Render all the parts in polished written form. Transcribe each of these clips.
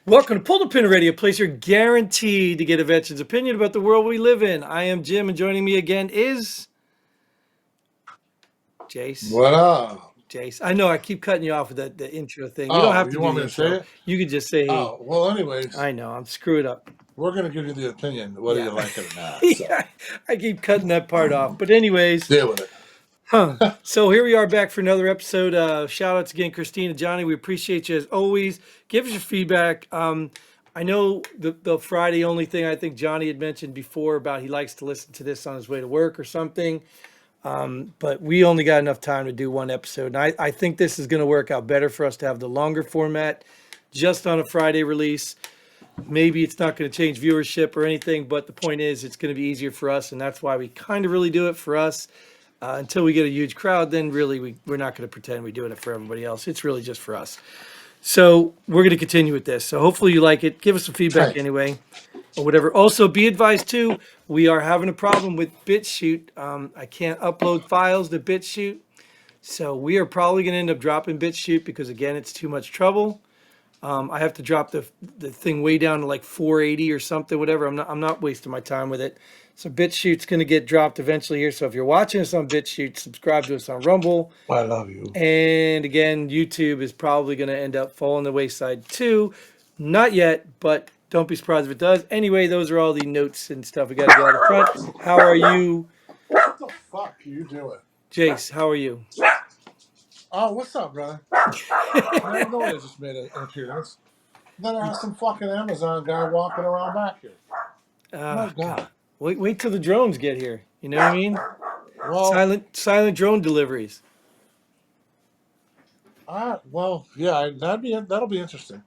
Welcome to Pull the Pin Radio, a place you're guaranteed to get a veteran's opinion about the world we live in. I am Jim, and joining me again is Jace. What up? Jace, I know I keep cutting you off with the intro thing. You don't Oh, have to you do want the me to say intro. it? You could just say, hey. Oh, well, anyways, I know, I'm screwed up. we're going to give you the opinion, whether Yeah. you like it or not. So, Yeah, I keep cutting that part off. But anyways, deal with it. So here we are back for another episode. Shout outs again, Christina, Johnny. We appreciate you as always. Give us your feedback. I know the Friday only thing I think Johnny had mentioned before about he likes to listen to this on his way to work or something. But we only got enough time to do one episode. And I think this is going to work out better for us to have the longer format just on a Friday release. Maybe it's not going to change viewership or anything, but the point is it's going to be easier for us. And that's why we kind of really do it for us. Until we get a huge crowd, then really we're not going to pretend we're doing it for everybody else. It's really just for us. So we're going to continue with this. So hopefully you like it. Give us some feedback Thanks. anyway, or whatever. Also, be advised too, we are having a problem with BitChute. I can't upload files to BitChute, so we are probably going to end up dropping BitChute because again, it's too much trouble. I have to drop the thing way down to like 480 or something, whatever. I'm not wasting my time with it. So BitChute's going to get dropped eventually here. So if you're watching us on BitChute, subscribe to us on Rumble. I love you. And again, YouTube is probably going to end up falling the wayside too. Not yet, but don't be surprised if it does. Anyway, those are all the notes and stuff we got to go out of front. How are you, What the fuck are you doing? Jace? How are you? Oh, what's up, brother? I know I just made an appearance. Then I have some fucking Amazon guy walking around back here. Oh, My God. Wait till the drones get here. You know what I mean? Well, Silent drone deliveries. yeah, that'll be interesting.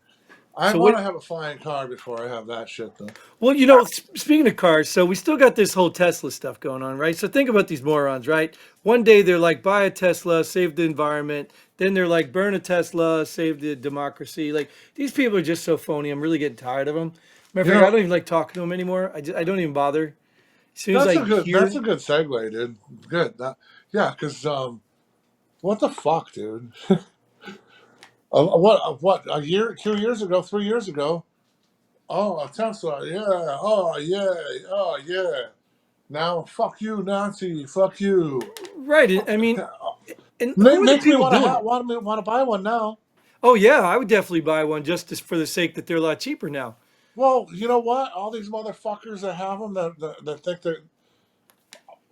I So want what? to have a flying car before I have that shit, though. Well, speaking of cars, so we still got this whole Tesla stuff going on, right? So think about these morons, right? One day they're like, buy a Tesla, save the environment. Then they're like, burn a Tesla, save the democracy. Like, these people are just so phony. I'm really getting tired of them. Matter You of fact, I know, don't even like talking to them anymore. I don't even bother. As soon as that's I a good hear, that's a good segue, dude. Good. Yeah, because what the fuck, dude? What a year, 2 years ago, 3 years ago. Oh, a Tesla, yeah. Oh yeah, oh yeah. Now fuck you, Nazi. Fuck you. right? Fuck I the mean, and who are the Makes me people want to doing it? want to buy one now. Oh, yeah, I would definitely buy one for the sake that they're a lot cheaper now. Well, you know what? All these motherfuckers that have them that think that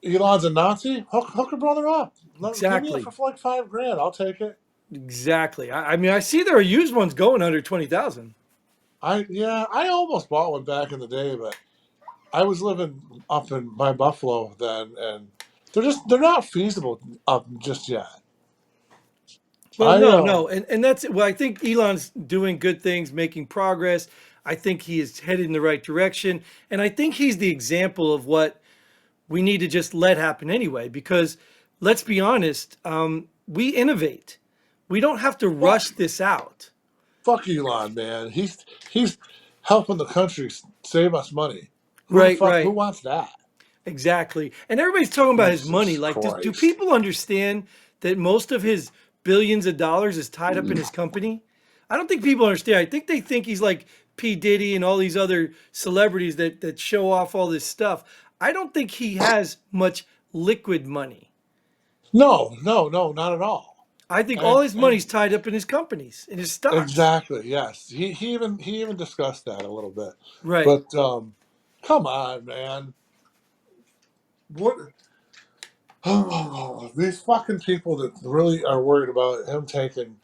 Elon's a Nazi, hook a brother up. Give me it Exactly. for like $5,000. I'll take it. Exactly. I mean, I see there are used ones going under 20,000. I almost bought one back in the day, but I was living up in by Buffalo then, and they're not feasible up just yet. Well, I no, and that's well. I think Elon's doing good things, making progress. I think he is headed in the right direction, and I think he's the example of what we need to just let happen anyway. Because let's be honest, we innovate. We don't have to rush fuck this out. fuck Elon, man. He's helping the country save us money. Right, Who right, wants that? exactly. And everybody's talking about his money. Jesus Like, do Christ. people understand that most of his billions of dollars is tied up in his company? I don't think people understand. I think they think he's like P. Diddy and all these other celebrities that show off all this stuff. I don't think he has much liquid money. No, not at all. I think all And his and money's tied up in his companies, in his stocks. exactly, yes. He even discussed that a little bit. Right. But come on, man. What these fucking people that really are worried about him taking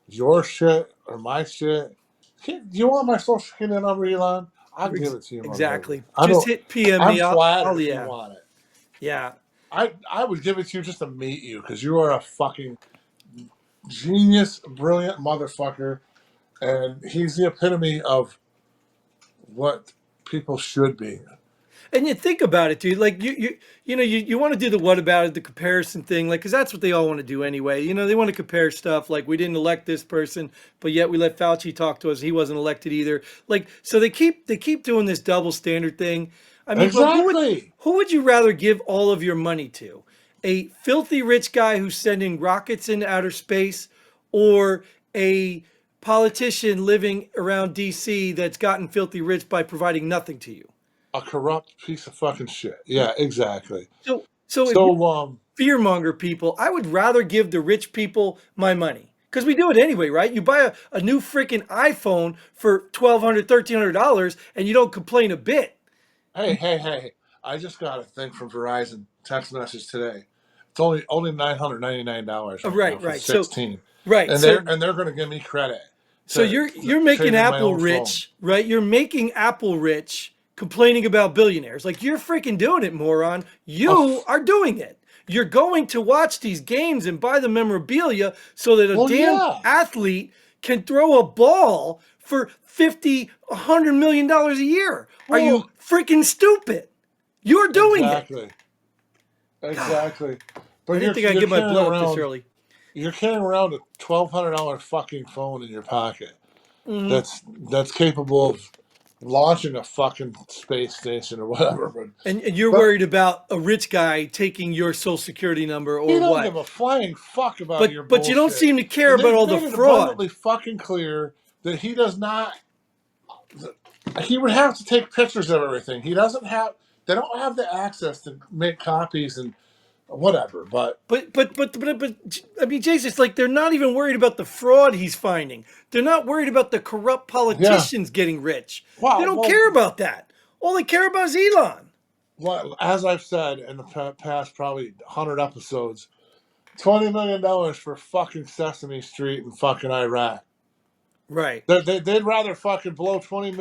your shit or my shit. Do you want my social security number, Elon? I'll give it to you, motherfucker. Exactly. Just hit PM I'm me. flattered if you Yeah. want it. Yeah. I would give it to you just to meet you because you are a fucking genius, brilliant motherfucker, and he's the epitome of what people should be. And you think about it, dude. Like you want to do the what about it, the comparison thing, like because that's what they all want to do anyway. They want to compare stuff. Like we didn't elect this person, but yet we let Fauci talk to us. He wasn't elected either. Like so they keep doing this double standard thing. I mean, but Exactly. who would you rather give all of your money to? A filthy rich guy who's sending rockets into outer space, or a politician living around DC that's gotten filthy rich by providing nothing to you. A corrupt piece of fucking shit. Yeah, exactly. So if you So fearmonger people, I would rather give the rich people my money. Because we do it anyway, right? You buy a new freaking iPhone for $1,200, $1,300 and you don't complain a bit. hey, I just got a thing from Verizon text message today. It's only $999 right now Right, for right. So 16. right. And they're gonna give me credit So to you're making trade in my Apple own phone. rich, right? You're making Apple rich complaining about billionaires. Like you're freaking doing it, moron. A You f- are doing it. You're going to watch these games and buy the memorabilia so that a well, damn yeah. athlete can throw a ball for 50, $100 million a year. Are you Well, freaking stupid? You're doing it. exactly. God, Exactly. I But didn't think I'd get my blood up this early. you're carrying around a $1,200 fucking phone in your pocket Mhm. that's capable of launching a fucking space station or whatever. And you're But worried about a rich guy taking your social security number he or don't what? give a flying fuck about your But you don't bullshit. seem to care And about they've all the made it fraud. abundantly fucking clear that he does not. He would have to take pictures of everything. He doesn't have. They don't have the access to make copies and whatever. But But I mean, Jason, it's like they're not even worried about the fraud he's finding. They're not worried about the corrupt yeah, politicians getting rich. They wow. don't Well, care about that. All they care about is Elon. well, as I've said in the past, probably 100 episodes, $20 million for fucking Sesame Street in fucking Iraq. Right. They'd rather fucking blow $20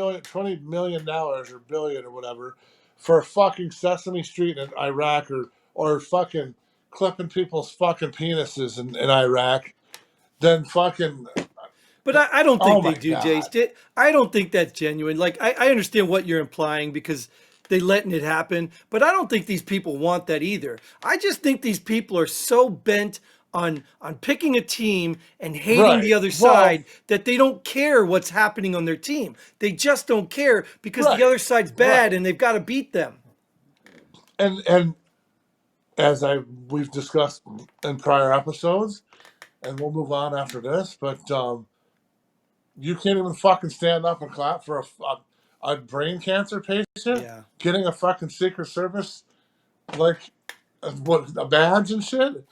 million or billion or whatever for fucking Sesame Street in Iraq or fucking clipping people's fucking penises in Iraq than fucking But I don't oh think they my do, god. Jace. I don't think that's genuine. Like I understand what you're implying because they letting it happen, but I don't think these people want that either. I just think these people are so bent on picking a team and hating Right. the other Well, side that they don't care what's happening on their team. They just don't care because the right. other side's bad Right. and they've got to beat them. And as we've discussed in prior episodes, and we'll move on after this, but you can't even fucking stand up and clap for a brain cancer patient Yeah. getting a fucking Secret Service like what a badge and shit.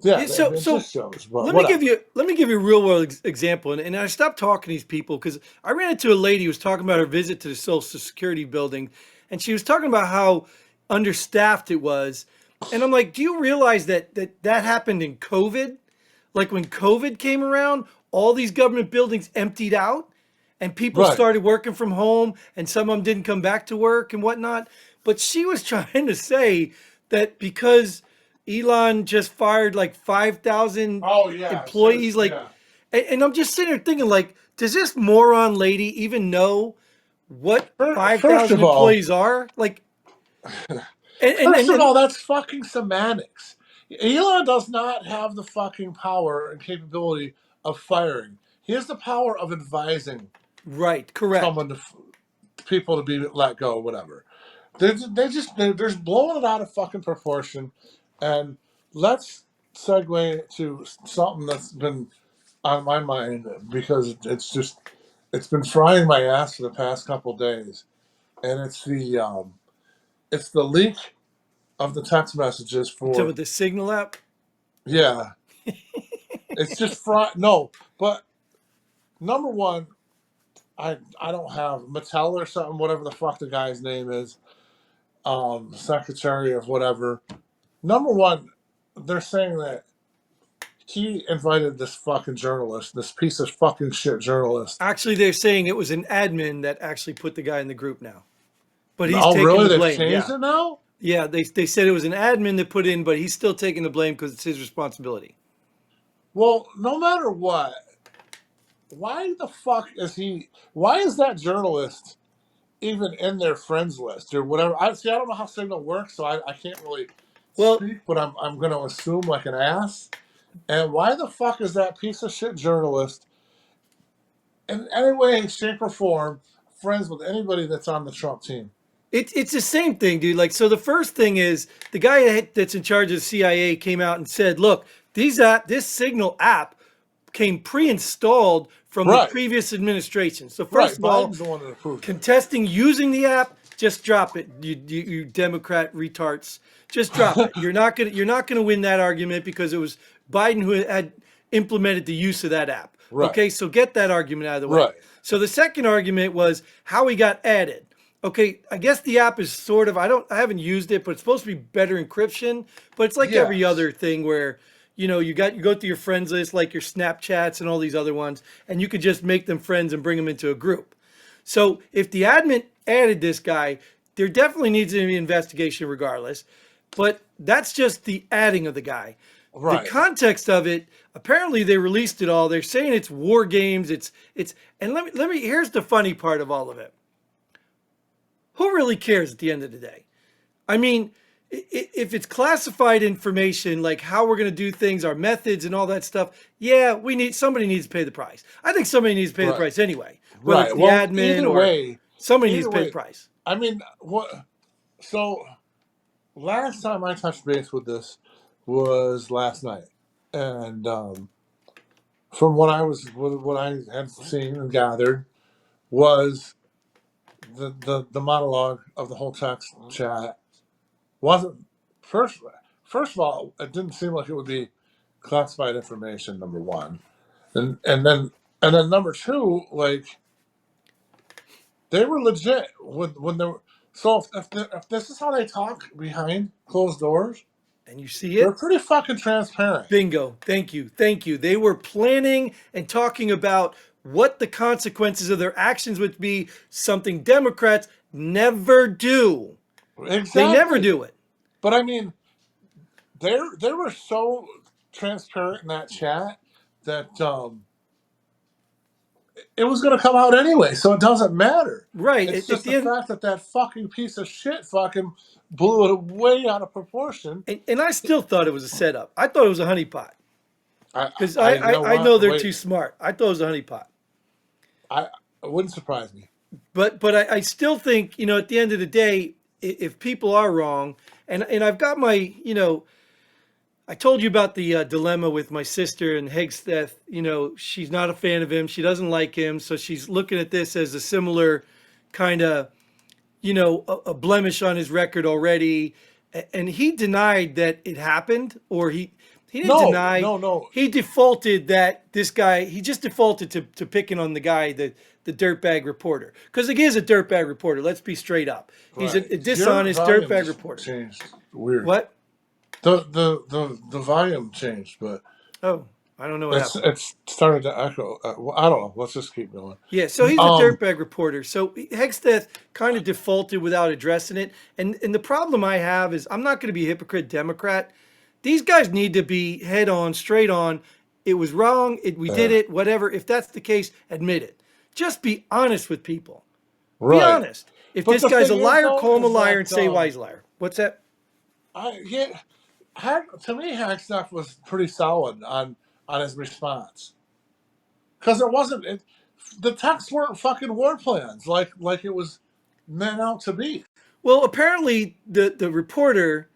Yeah, Yeah, so it so just shows, but let me give whatever. you let me give you a real world example, and I stopped talking to these people because I ran into a lady who was talking about her visit to the Social Security building, and she was talking about how understaffed it was, and I'm like, do you realize that happened in COVID? Like when COVID came around, all these government buildings emptied out and people Right, started working from home and some of them didn't come back to work and whatnot. But she was trying to say that because Elon just fired like 5,000 oh yeah, employees, like, yeah. and I'm just sitting there thinking, like, does this moron lady even know what First 5,000 of all, employees are? Like, first of and all, that's fucking semantics. Elon does not have the fucking power and capability of firing. He has the power of advising right, correct. someone to people to be let go, whatever. They're just blowing it out of fucking proportion. And let's segue to something that's been on my mind because it's been frying my ass for the past couple days, and it's the leak of the text messages So for with the Signal app, yeah. It's just fry no, but number one, I don't have Mattel or something, whatever the fuck the guy's name is, secretary of whatever. Number one, they're saying that he invited this fucking journalist, this piece of fucking shit journalist. actually, they're saying it was an admin that actually put the guy in the group now, but he's Oh, taking really? the They've blame. changed Yeah, it now? yeah. They said it was an admin that put in, but he's still taking the blame because it's his responsibility. Well, no matter what, why the fuck is he? Why is that journalist even in their friends list or whatever? I see. I don't know how Signal works, so I can't really Well, speak. But I'm going to assume like an ass. And why the fuck is that piece of shit journalist in any way, shape, or form friends with anybody that's on the Trump team? it's the same thing, dude. Like, so the first thing is the guy that's in charge of the CIA came out and said, "Look, this Signal app came pre-installed from the Right. previous administration. So Right. first of all, Biden's the one that approved it. contesting using the app, just drop it. You Democrat retards, just drop it. You're not gonna win that argument because it was Biden who had implemented the use of that app. Right. Okay, so get that argument out of the way. Right. So the second argument was how he got added. Okay, I guess the app is sort of I haven't used it, but it's supposed to be better encryption. But it's like every Yes. other thing where you go through your friends list like your Snapchats and all these other ones, and you could just make them friends and bring them into a group. So if the admin added this guy, there definitely needs to be an investigation regardless. But that's just the adding of the guy. The Right. context of it, apparently they released it all. They're saying it's war games. It's and let me here's the funny part of all of it. Who really cares at the end of the day? I mean, if it's classified information, like how we're going to do things, our methods and all that stuff, yeah, somebody needs to pay the price. I think somebody needs to pay the Right. price anyway, whether Right. it's the Well, admin or somebody needs either to pay the way, price. I mean, what? So last time I touched base with this was last night, and from what I had seen and gathered was the monologue of the whole text chat wasn't first. First of all, it didn't seem like it would be classified information. Number one, and then number two, like they were legit when they were. So if this is how they talk behind closed doors, And you see they're it? pretty fucking transparent. Bingo. Thank you. Thank you. They were planning and talking about what the consequences of their actions would be, something Democrats never do. They never Exactly. do it. But I mean, they were so transparent in that chat that it was going to come out anyway, so it doesn't matter. Right. It's At just the the end, fact that that fucking piece of shit fucking blew it way out of proportion. and I still thought it was a setup. I thought it was a honeypot because You know I know what? they're Wait, too smart. I thought it was a honeypot. I it wouldn't surprise me. But I still think, at the end of the day, if people are wrong, and I've got my, I told you about the dilemma with my sister and Hegsteth. She's not a fan of him. She doesn't like him. So she's looking at this as a similar kind of, a blemish on his record already. And he denied that it happened, or he didn't No, deny. no, no. He defaulted that this guy, he just defaulted to picking on the guy, the dirtbag reporter. Because he is a dirtbag reporter. Let's be straight up. He's Right. a Your dishonest volume dirtbag just reporter. changed. Weird. What? The volume changed, but Oh, I don't know what happened. it's started to echo. Well, I don't know. Let's just keep going. Yeah, so he's a Um. dirtbag reporter. So Hegsteth kind of defaulted without addressing it. And the problem I have is I'm not going to be a hypocrite Democrat. These guys need to be head on, straight on. It was wrong. We did it, whatever. If that's the case, admit it. Just be honest with people. Be Right. honest. If But this the guy's a thing is, liar, though, call him a is liar and that say why he's a liar. What's that? yeah, to me, Hackstaff was pretty solid on his response because it wasn't. The texts weren't fucking war plans like it was meant out to be. Well, apparently the reporter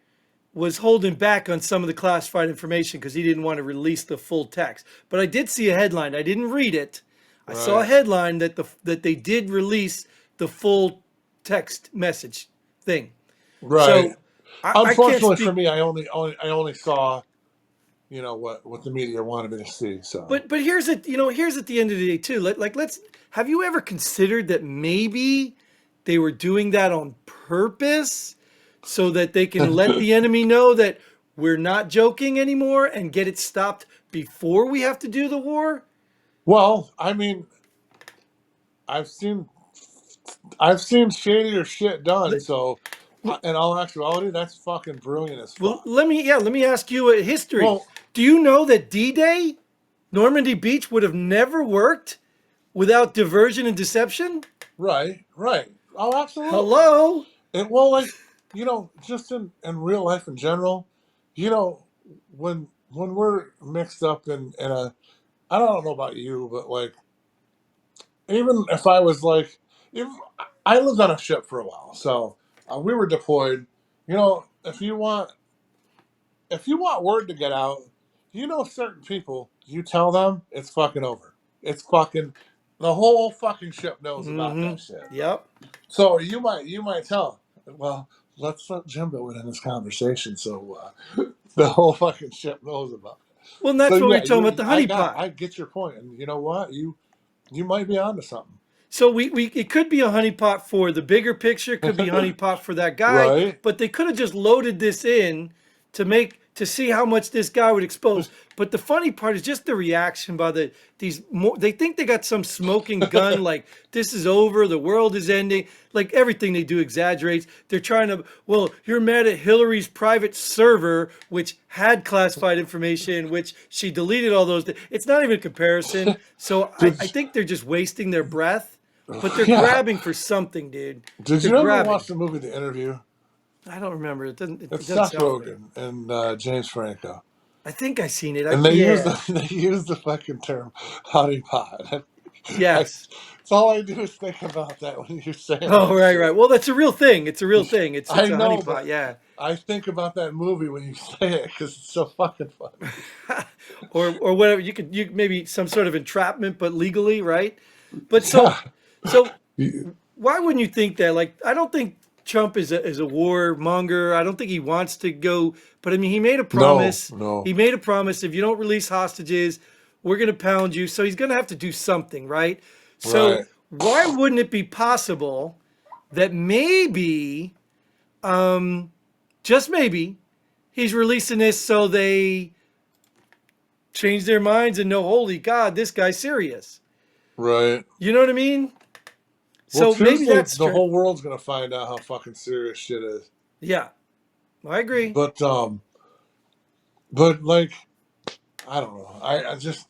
was holding back on some of the classified information because he didn't want to release the full text. But I did see a headline. I didn't read it. I saw a Right. headline that they did release the full text message thing. Right. So I can't Unfortunately for speak. me, I only saw what the media wanted me to see. So But here's at the end of the day too. Let's have you ever considered that maybe they were doing that on purpose so that they can let the enemy know that we're not joking anymore and get it stopped before we have to do the war? well, I mean, I've seen I've seen shadier shit done. Let- So in all actuality, that's fucking brilliant as Well, fuck. let me ask you a history. Well, Do you know that D-Day, Normandy Beach would have never worked without diversion and deception? right, right. Oh, absolutely. Hello? And well, like just in real life in general, you know, when we're mixed up in a, I don't know about you, but like even if I was like, if I lived on a ship for a while, so we were deployed. If you want word to get out, certain people you tell them, it's fucking over. It's fucking the whole fucking ship knows about Mm-hmm. that shit. Yep. So you might tell, well, let's let Jimbo in this conversation, so the whole fucking ship knows about it. Well, and So that's what we yeah, were talking about the honeypot. I get your point, and you know what, you might be onto something, So we it could be a honeypot for the bigger picture, could be honeypot for that guy, right? but they could have just loaded this in to see how much this guy would expose. But the funny part is just the reaction by they think they got some smoking gun, like this is over, the world is ending, like everything they do exaggerates. They're trying to, well, you're mad at Hillary's private server, which had classified information, which she deleted all those. It's not even a comparison. So I Did think they're just wasting their breath. But they're yeah? grabbing for something, dude. Did They're you ever grabbing. watch the movie The Interview? I don't remember. It It's doesn't Seth sound familiar. Rogen and James Franco, I think I seen it. and they use Yeah. the they use the fucking term honeypot. I, Yes. it's all I do is think about that when you're saying Oh, that right, right. shit. Well, that's a real thing. It's a real thing. It's I a know, honeypot. but Yeah. I think about that movie when you say it because it's so fucking funny. Or whatever. You maybe some sort of entrapment, but legally, right? But Yeah. so You- why wouldn't you think that? Like, I don't think Trump is a warmonger. I don't think he wants to go. But I mean, he made a no, promise. no, He made a promise. If you don't release hostages, we're going to pound you. So he's going to have to do something, right? So right, why wouldn't it be possible that maybe, just maybe, he's releasing this so they change their minds and know, holy God, this guy's serious. right. You know what I mean? Well, So maybe truthfully, that's the whole world's gonna find out how fucking serious shit is. yeah. I agree. But but like, I don't know. I just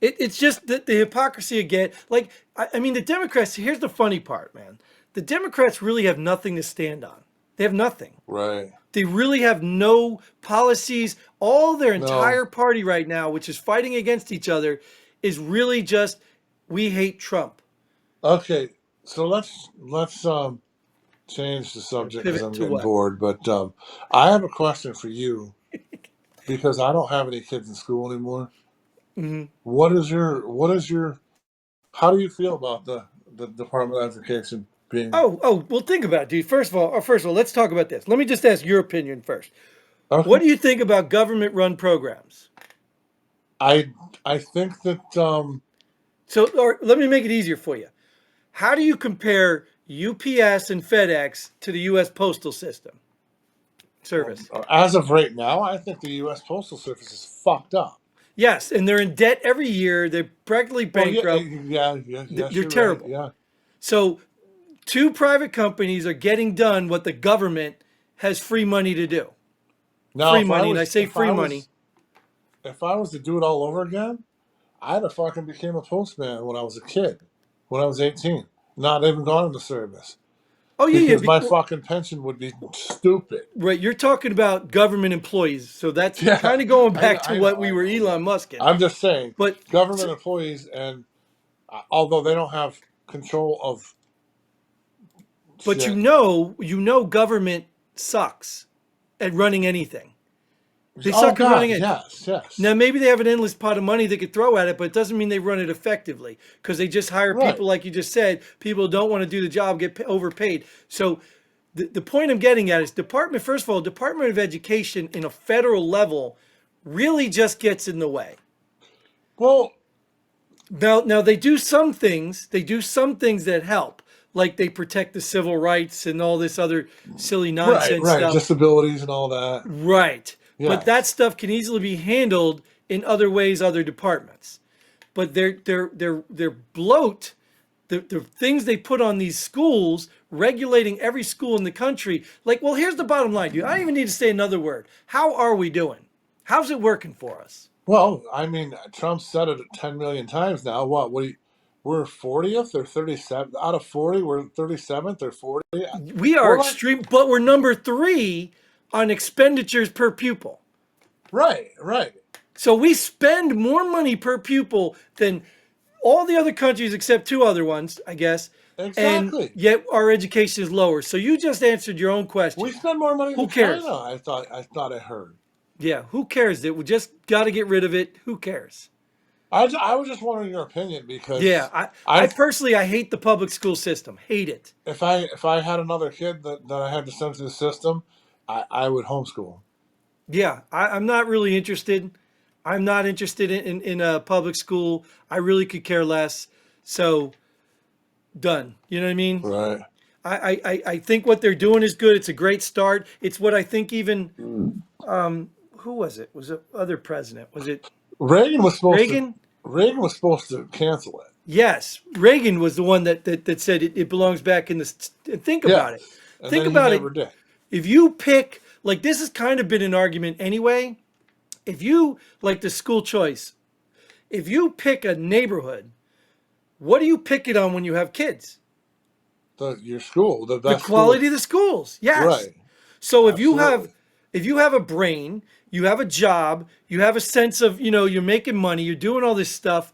It's just the hypocrisy again. Like, I mean, the Democrats, here's the funny part, man. The Democrats really have nothing to stand on. They have nothing. right. They really have no policies. All their No, entire party right now, which is fighting against each other, is really just, we hate Trump. okay. So let's change the Or subject because pivot I'm to getting what? bored. But I have a question for you because I don't have any kids in school anymore. Mhm. What is your how do you feel about the Department of Education being Well, think about it, dude. First of all, let's talk about this. Let me just ask your opinion first. What okay? do you think about government-run programs? I I think that So, or let me make it easier for you. How do you compare UPS and FedEx to the U.S. postal system service? as of right now, I think the U.S. Postal Service is fucked up. Yes, and they're in debt every year. They're practically Well, yeah, bankrupt. yes, They're you're right. terrible. Yeah. So, two private companies are getting done what the government has free money to do. Now, Free money, and I say free money. if I was to do it all over again, I'd have fucking became a postman when I was a kid, when I was 18, not even gone into service Oh yeah, yeah. because my fucking pension would be stupid. Right, you're talking about government employees, so that's Yeah, kind of going I know, back to I what know, we I were know. But Elon Musking. I'm just saying, But government employees, and although they don't have control of but shit, government sucks at running anything. They oh suck at running God, it. yes, Now yes, maybe they have an endless pot of money they could throw at it, but it doesn't mean they run it effectively because they just hire right. people like you just said. People who don't want to do the job, get overpaid. So the point I'm getting at is first of all, Department of Education in a federal level really just gets in the way. Well, Now they do some things. They do some things that help, like they protect the civil rights and all this other silly right, nonsense right, stuff. disabilities and all that. Right. But that Yes. stuff can easily be handled in other ways, other departments. But their bloat, the things they put on these schools, regulating every school in the country. Like, well, here's the bottom line, dude. I don't even need to say another word. How are we doing? How's it working for us? Well, I mean, Trump said it 10 million times now. We're 40th or 37th out of 40. We're 37th or 40. We are We're like, extreme, but we're number three on expenditures per pupil. right, right. So we spend more money per pupil than all the other countries except two other ones, I guess. And Exactly. yet our education is lower. So you just answered your own We question. spend more money Who than China. cares? I thought I heard. Yeah, who cares? That we just got to get rid of it. Who cares? I was just wondering your opinion Yeah, because I I personally I hate the public school system. Hate it. if I had another kid that I had to send to the system, I would homeschool. Yeah, I'm not really interested. I'm not interested in a public school. I really could care less. So done. You know what I mean? Right. I think what they're doing is good. It's a great start. It's what I think even who was it? Was it other president? Was it Reagan was supposed to Reagan? Reagan was supposed to cancel it. Yes, Reagan was the one that said it belongs back in the. Think about it. Yes. And Think then he about it. never did. If you pick, like, this has kind of been an argument anyway. If you, like the school choice, if you pick a neighborhood, what do you pick it on when you have kids? Your school, the The best school. quality of the schools. Yes. Right. So Absolutely. if you have a brain, you have a job, you have a sense of, you're making money, you're doing all this stuff,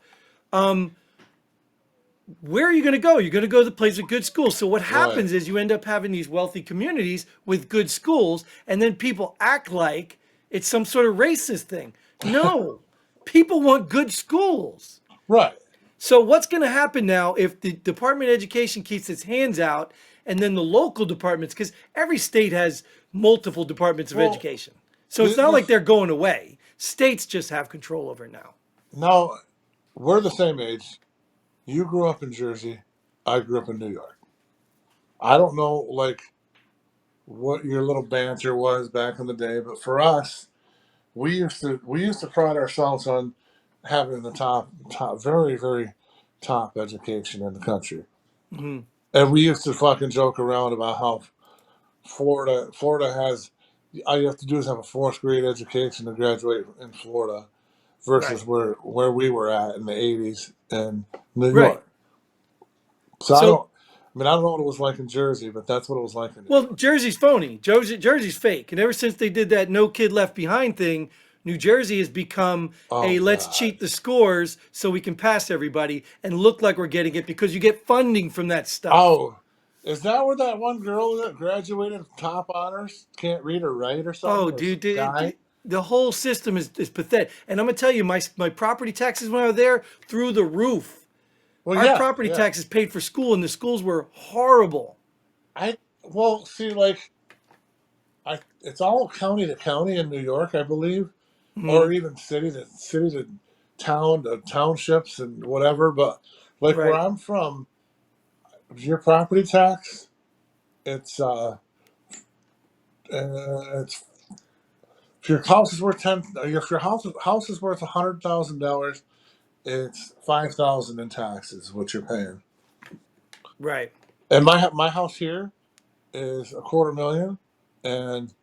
where are you going to go? You're going to go to the place with good schools. So what Right. happens is you end up having these wealthy communities with good schools, and then people act like it's some sort of racist thing. No, people want good schools. Right. So what's going to happen now if the Department of Education keeps its hands out, and then the local departments, because every state has multiple departments of Well, education. So it's the, not the, like they're going away. States just have control over it now. now we're the same age. You grew up in Jersey. I grew up in New York. I don't know like what your little banter was back in the day, but for us, we used to pride ourselves on having the top very very top education in the country. Hmm. And we used to fucking joke around about how Florida has all you have to do is have a fourth grade education to graduate in Florida Right. versus where we were at in the 80s in New Right. York. So So I don't know what it was like in Jersey, but that's what it was like in New well, York. Jersey's phony. Jersey's fake. And ever since they did that no kid left behind thing, New Jersey has become Oh a let's God. cheat the scores so we can pass everybody and look like we're getting it because you get funding from that stuff. Oh, is that where that one girl that graduated top honors can't read or write or something? Oh, Or dude, guy? the whole system is pathetic. And I'm gonna tell you, my property taxes when I was there through the roof. Well, Our yeah, property yeah. taxes paid for school, and the schools were horrible. Well, see, like it's all county to county in New York, I believe, Hmm. or even city to town to townships and whatever. But like where Right, I'm from, your property tax, it's it's if your house is worth if your house is worth $100,000, it's 5,000 in taxes what you're paying. right. And my house here is a quarter million, and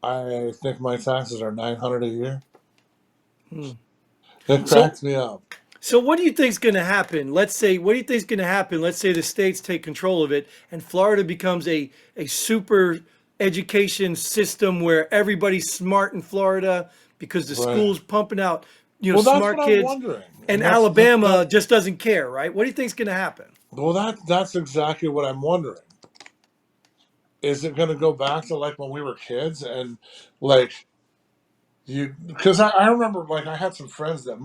I think my taxes are 900 a year. Hmm. It So cracks me up. So what do you think is going to happen? Let's say, what do you think is going to happen? Let's say the states take control of it and Florida becomes a super education system where everybody's smart in Florida because the Right. school's pumping out, Well, that's smart what I'm kids, wondering, and and that. Alabama just doesn't care, right? What do you think is going to happen? Well, that's exactly what I'm wondering. Is it going to go back to like when we were kids and like you? Because I remember like I had some friends that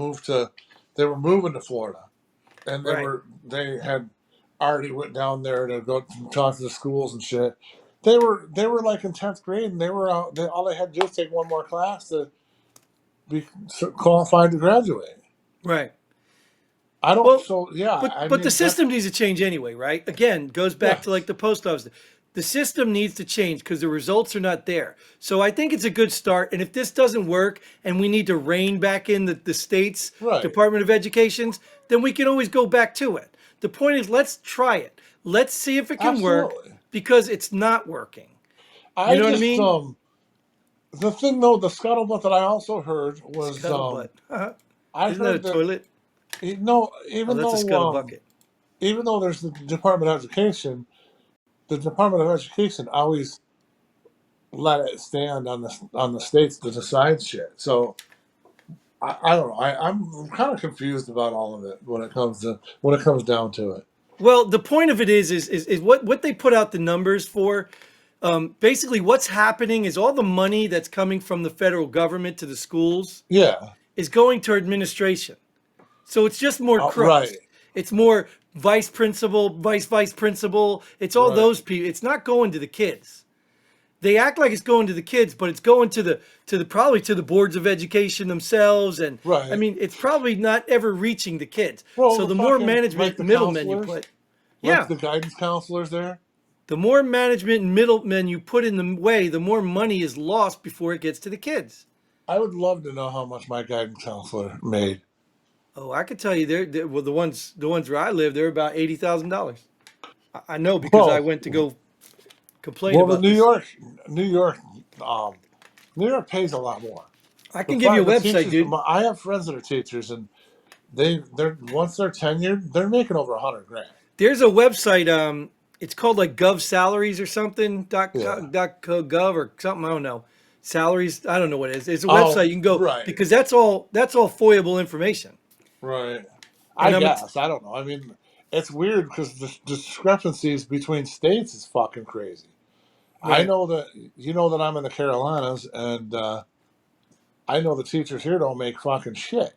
they were moving to Florida, and Right, they had already went down there to go talk to the schools and shit. They were like in 10th grade, and they were out. All they had to do was take one more class to be qualified to graduate. right. I don't. Well, So yeah, I but the mean system needs to change anyway, right? Again, goes back to like yes, the post office. The system needs to change because the results are not there. So I think it's a good start. And if this doesn't work and we need to rein back in the state's right, Department of Educations, then we can always go back to it. The point is, let's try it. Let's see if it can work absolutely. because it's not working. You I know what I just mean? the thing though, the scuttlebutt that I also heard was Scuttlebutt. I Isn't that a heard that toilet? no, Oh, that's a scuttle bucket. even though there's the Department of Education, the Department of Education always let it stand on the states to decide shit. So I don't know. I'm kind of confused about all of it when it comes down to it. Well, the point of it is what they put out the numbers for. Basically, what's happening is all the money that's coming from the federal government to the schools Yeah. is going to administration. So it's just more Right. crooks. It's more vice principal, vice principal. It's all Right. those people. It's not going to the kids. They act like it's going to the kids, but it's going to the probably to the boards of education themselves. And I Right. mean, it's probably not ever reaching the kids. Well, So the the more fucking like management the middlemen you counselors, put, like yeah, the guidance counselors there. the more management and middlemen you put in the way, the more money is lost before it gets to the kids. I would love to know how much my guidance counselor made. Oh, I could tell you, well, the ones where I live, they're about $80,000. I know because I Well, went to go complain well, the about this. New York, um, New York pays a lot more. I can give you a The website, teachers, dude. I have friends that are teachers, and they're once they're tenured, they're making over 100 grand. There's a website. It's called like Gov Salaries or something. Yeah. Gov or something. I don't know. Salaries. I don't know what it is. It's a Oh, website you can go right, because that's all foyable information. right. I And guess I don't know. I mean, it's weird because the discrepancies between states is fucking crazy. I right, know that you know that I'm in the Carolinas, and I know the teachers here don't make fucking shit.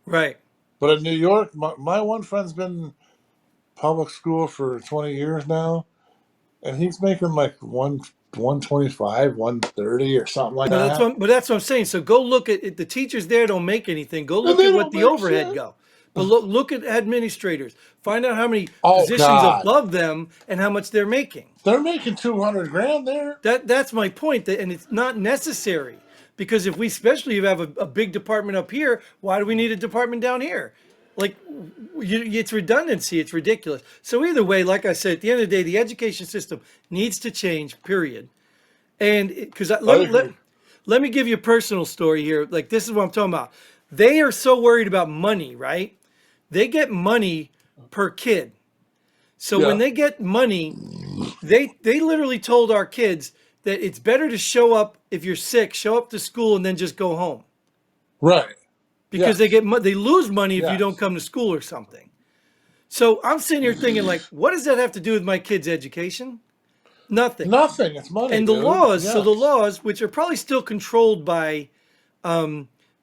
right. But in New York, my one friend's been public school for 20 years now, and he's making like 125, 130 or something like But that's that. what I'm saying. So go look at it. The teachers there don't make anything. Go And look they at what don't the make overhead shit. go. But look at administrators. Find out how many Oh positions God, above them and how much they're making. they're making 200 grand there. That's my point. And it's not necessary because if we, especially if you have a big department up here, why do we need a department down here? Like, it's redundancy. It's ridiculous. So either way, like I said, at the end of the day, the education system needs to change. Period. And because I let agree. let me give you a personal story here. Like this is what I'm talking about. They are so worried about money, right? They get money per kid. So when Yeah, they get money, they literally told our kids that it's better to show up if you're sick, show up to school and then just go home right. because Yes, they lose money if you don't yes. come to school or something. So I'm sitting here thinking like, what does that have to do with my kids' education? Nothing. Nothing. It's money, And the dude. laws, so the Yes. laws, which are probably still controlled by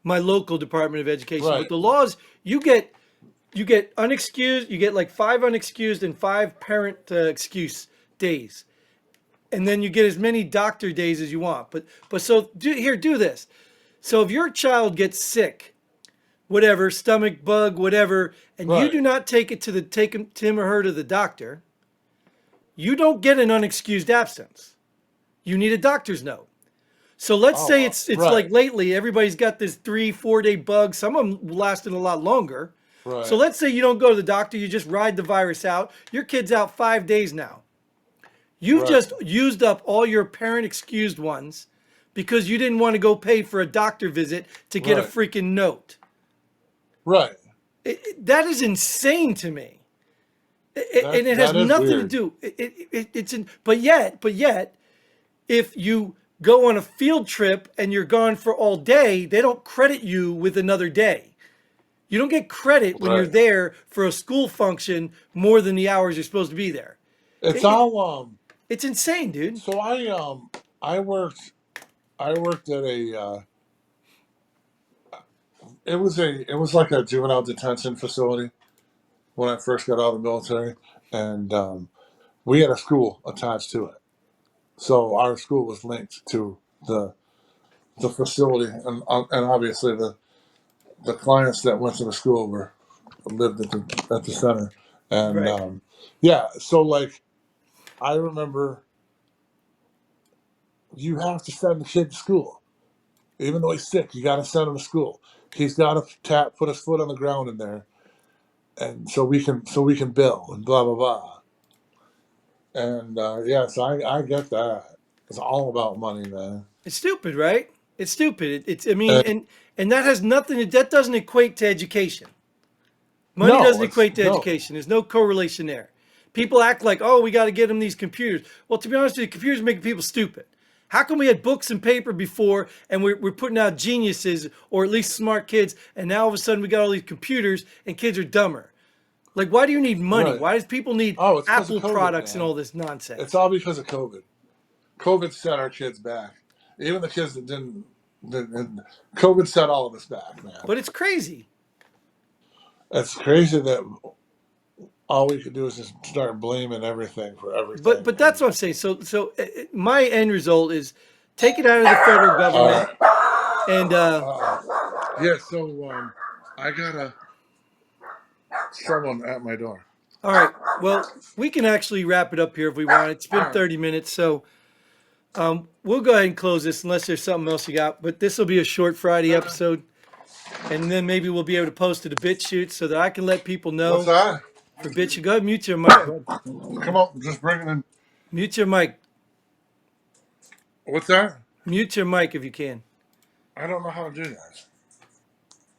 my local Department of Education, but Right. the laws you get unexcused, you get like 5 unexcused and 5 parent excuse days, and then you get as many doctor days as you want. But so do this. So if your child gets sick, whatever, stomach bug, whatever, and you Right. do not take him or her to the doctor, you don't get an unexcused absence. You need a doctor's note. So let's Oh, say it's like right. lately everybody's got this 3-4 day bug. Some of them lasting a lot longer. So Right. let's say you don't go to the doctor, you just ride the virus out. Your kid's out 5 days now. You've Right. just used up all your parent excused ones because you didn't want to go pay for a doctor visit to get a Right. freaking note. Right. That is insane to me. And it has That is nothing to weird. do. But yet, if you go on a field trip and you're gone for all day, they don't credit you with another day. You don't get credit when you're Right. there for a school function more than the hours you're supposed to be there. It's It, it, all it's insane, dude. so I worked at a it was like a juvenile detention facility when I first got out of the military, and we had a school attached to it. So our school was linked to the the facility, and obviously the clients that went to the school were lived at the center, and Right. yeah. So like I remember you have to send the kid to school, even though he's sick. You got to send him to school. He's got to put his foot on the ground in there, and so we can bill and blah blah blah. And yeah, so I get that. It's all about money, man. It's stupid, right? It's stupid. It's I mean, And and that has nothing. That doesn't equate to education. Money no, doesn't it's equate to no. education. There's no correlation there. People act like, oh, we got to get them these computers. Well, to be honest with you, computers are making people stupid. How come we had books and paper before and we're putting out geniuses or at least smart kids, and now all of a sudden we got all these computers and kids are dumber? Like, why do you need money? Right. Why does people need Oh, it's because of Apple COVID, products and man. all this It's nonsense? all because of COVID. COVID set our kids back. Even the kids that didn't. COVID set all of us back, man. But it's crazy. It's crazy that all we could do is just start blaming everything for everything. But that's what I'm saying. So my end result is take it out of the federal government and yeah. So I got someone at my door. all right. Well, we can actually wrap it up here if we want. It's been 30 minutes, so we'll go ahead and close this unless there's something else you got. But this will be a short Friday episode, and then maybe we'll be able to post it to BitChute so that I can let people know. What's that? For BitChute, go ahead, mute your mic. Bud. Come on, just bring it in. Mute your mic. What's that? Mute your mic if you can. I don't know how to do that.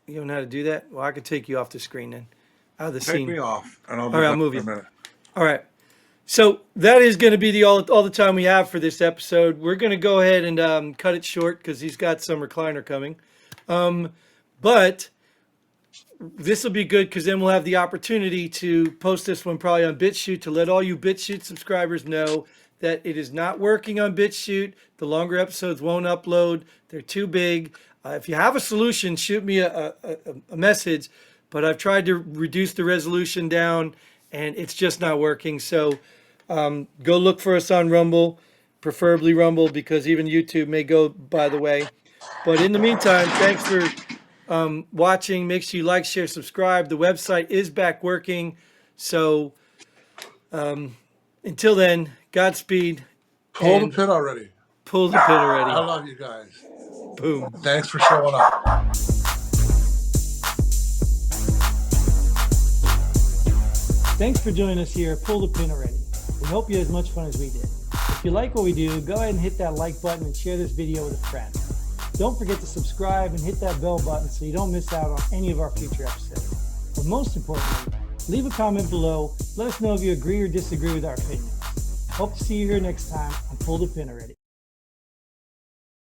You don't know how to do that? Well, I could take you off the screen then. Out of the Take scene. me off, and I'll be All right, back I'll move in you. a minute. All right. So that is going to be the all the time we have for this episode. We're going to go ahead and cut it short because he's got some recliner coming. But this will be good because then we'll have the opportunity to post this one probably on BitChute to let all you BitChute subscribers know that it is not working on BitChute. The longer episodes won't upload. They're too big. If you have a solution, shoot me a message. But I've tried to reduce the resolution down, and it's just not working. So go look for us on Rumble, preferably Rumble, because even YouTube may go by the way. But in the meantime, thanks for watching. Make sure you like, share, subscribe. The website is back working. So until then, Godspeed. Pull the pin already. Pull the pin already. I love you guys. Boom. Thanks for showing up. Thanks for joining us here at Pull the Pin Already. We hope you had as much fun as we did. If you like what we do, go ahead and hit that like button and share this video with a friend. Don't forget to subscribe and hit that bell button so you don't miss out on any of our future episodes. But most importantly, leave a comment below. Let us know if you agree or disagree with our opinions. Hope to see you here next time on Pull the Pin Already.